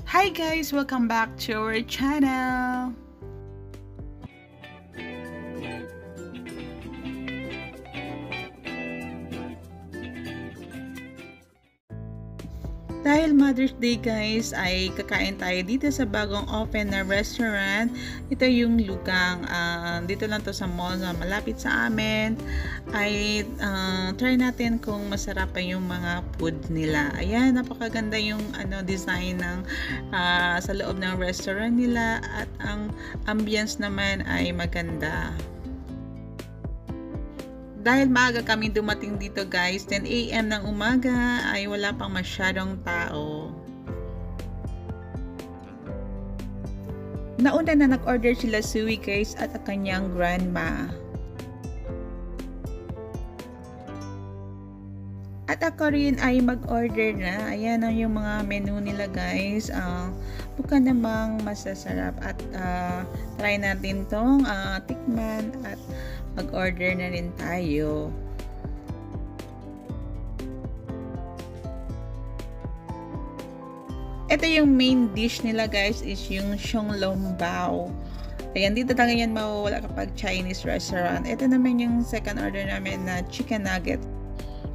Hi guys, welcome back to our channel. Dahil Mother's Day guys, ay kakain tayo dito sa bagong open na restaurant. Ito yung Lugang. Dito lang to sa mall na malapit sa amin. Ay try natin kung masarap pa yung mga food nila. Ayan, napakaganda yung design ng sa loob ng restaurant nila at ang ambience naman ay maganda. Dahil maaga kami dumating dito guys, 10 AM ng umaga ay wala pang masyadong tao. Nauna na nag-order sila Suey guys at ang kanyang grandma. At ako rin ay mag-order na. Ayan ang yung mga menu nila guys. Bukan namang masasarap at try natin tong tikman at mag-order na rin tayo. Ito yung main dish nila guys is yung xianglongbao. Ayan, dito talaga yan mawawala kapag Chinese restaurant. Ito naman yung second order namin na chicken nugget.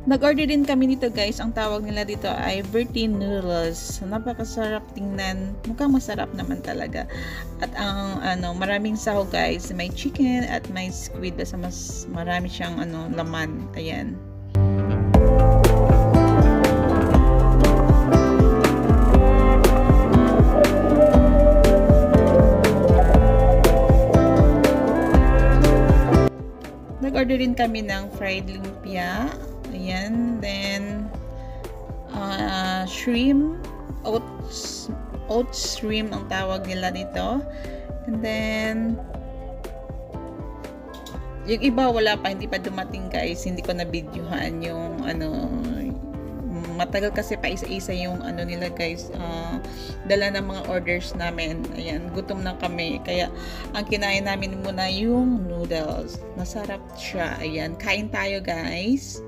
Nag-order din kami nito guys. Ang tawag nila dito ay birthday noodles. Napakasarap tingnan. Mukhang masarap naman talaga. At ang maraming saho guys. May chicken at may squid. Basta mas marami siyang laman. Ayan. Nag-order din kami ng fried lumpia. Ayan, then shrimp, oats shrimp ang tawag nila dito. And then yung iba wala pa, hindi pa dumating guys. Hindi ko na videohan yung matagal kasi pa isa-isa yung nila guys. Dala ng mga orders namin. Ayan, gutom na kami. Kaya ang kinain namin muna yung noodles. Masarap siya. Ayan, kain tayo guys.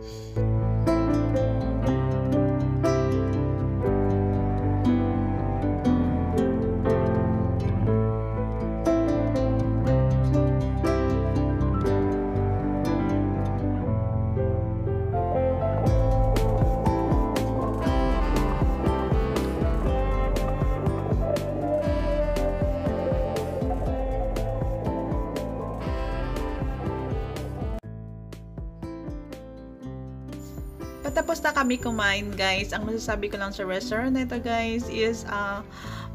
Patapos na kami kumain guys. Ang masasabi ko lang sa restaurant na ito guys is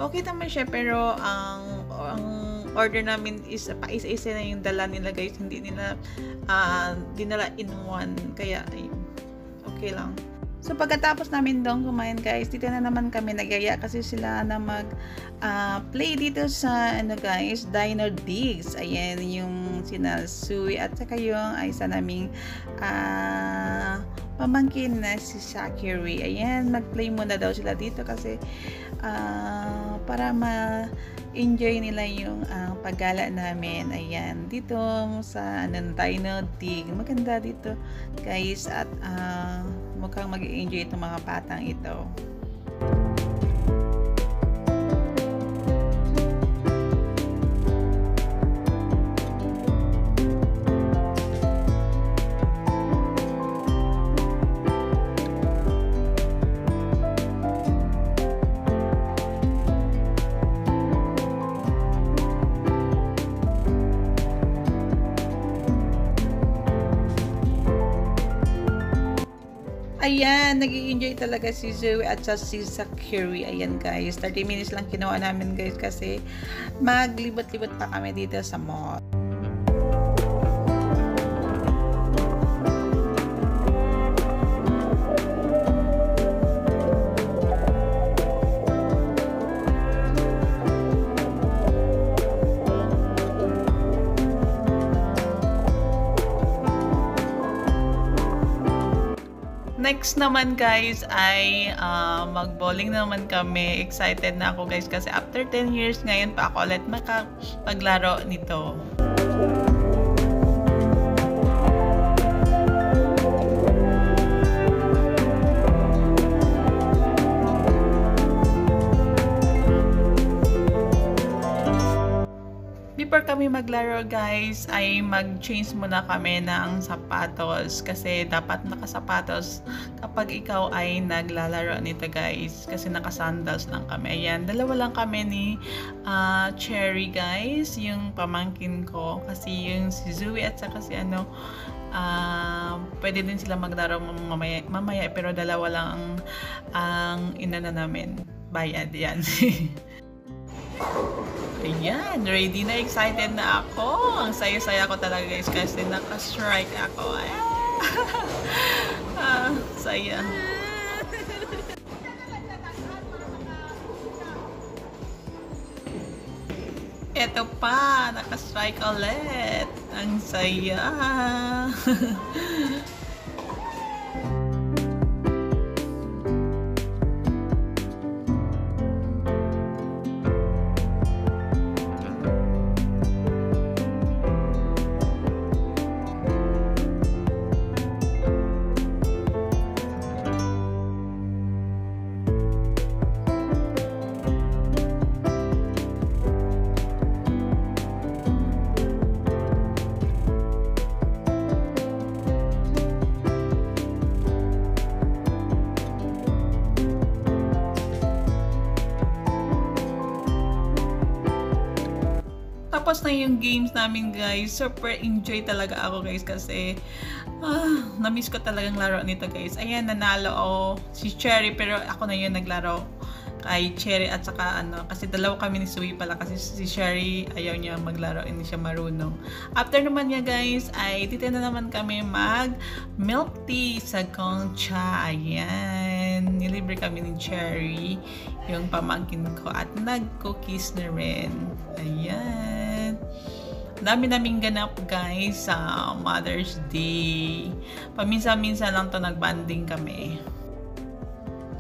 okay naman siya, pero ang order namin is paisa-isa na yung dala nila guys. Hindi nila dinala in one. Kaya okay lang. So pagkatapos namin doon kumain guys, dito na naman kami nagyaya kasi sila na play dito sa guys, Dino Digs. Ayan yung sina Suey at saka yung isa naming pamangkin na si Shakiri. Ayan, nag-play muna daw sila dito kasi para ma-enjoy nila yung paggala namin. Ayan, dito sa Dino Dig. Maganda dito guys at mukhang mag-enjoy itong mga batang ito. Ayan, nag-i-enjoy talaga si Zoe at si Shakiri. Ayan guys, 30 minutes lang kinuha namin guys kasi maglibot-libot pa kami dito sa mall. Next naman guys ay mag-bowling naman kami. Excited na ako guys kasi after 10 years ngayon pa ako ulit makapaglaro nito. kami maglaro guys ay mag-change muna kami ng sapatos kasi dapat nakasapatos kapag ikaw ay naglalaro nito guys kasi nakasandals lang kami. Ayan, dalawa lang kami ni Cherry guys, yung pamangkin ko kasi yung si Zoe at saka si pwede din sila maglaro mamaya pero dalawa lang ang inana namin. Bayad yan. Ayan, ready na, excited na ako. Ang saya-saya ko talaga guys kasi naka-strike ako. Saya. Eto pa, naka-strike ulit. Ang saya. Tapos na yung games namin guys. Super enjoy talaga ako guys kasi na-miss ko talagang laro nito guys. Ayan, nanalo si Cherry pero ako na yun naglaro kay Cherry at saka kasi dalawa kami ni Zoe pala kasi si Cherry ayaw niya maglaro, hindi siya marunong. After naman niya guys ay dito na naman kami mag milk tea sa Concha. Ayan, nilibre kami ni Cherry yung pamangkin ko at nag-cookies na rin. Ayan, dami naming ganap guys sa Mother's Day. Paminsan-minsan lang to nagbanding kami.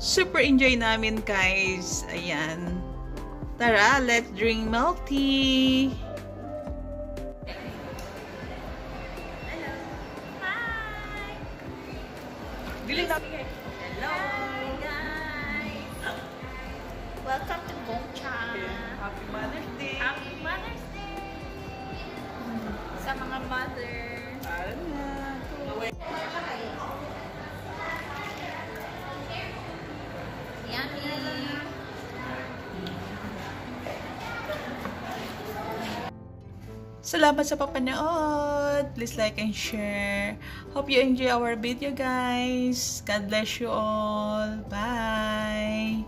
Super enjoy namin guys. Ayan. Tara, let's drink milk tea. Hello. Hi. Hello. Hi guys. Welcome to Concha. Happy Mother's Day. Happy Mother's Day. Sa mga mother. Yummy. Salamat sa papanood. Please like and share. Hope you enjoy our video guys. God bless you all. Bye.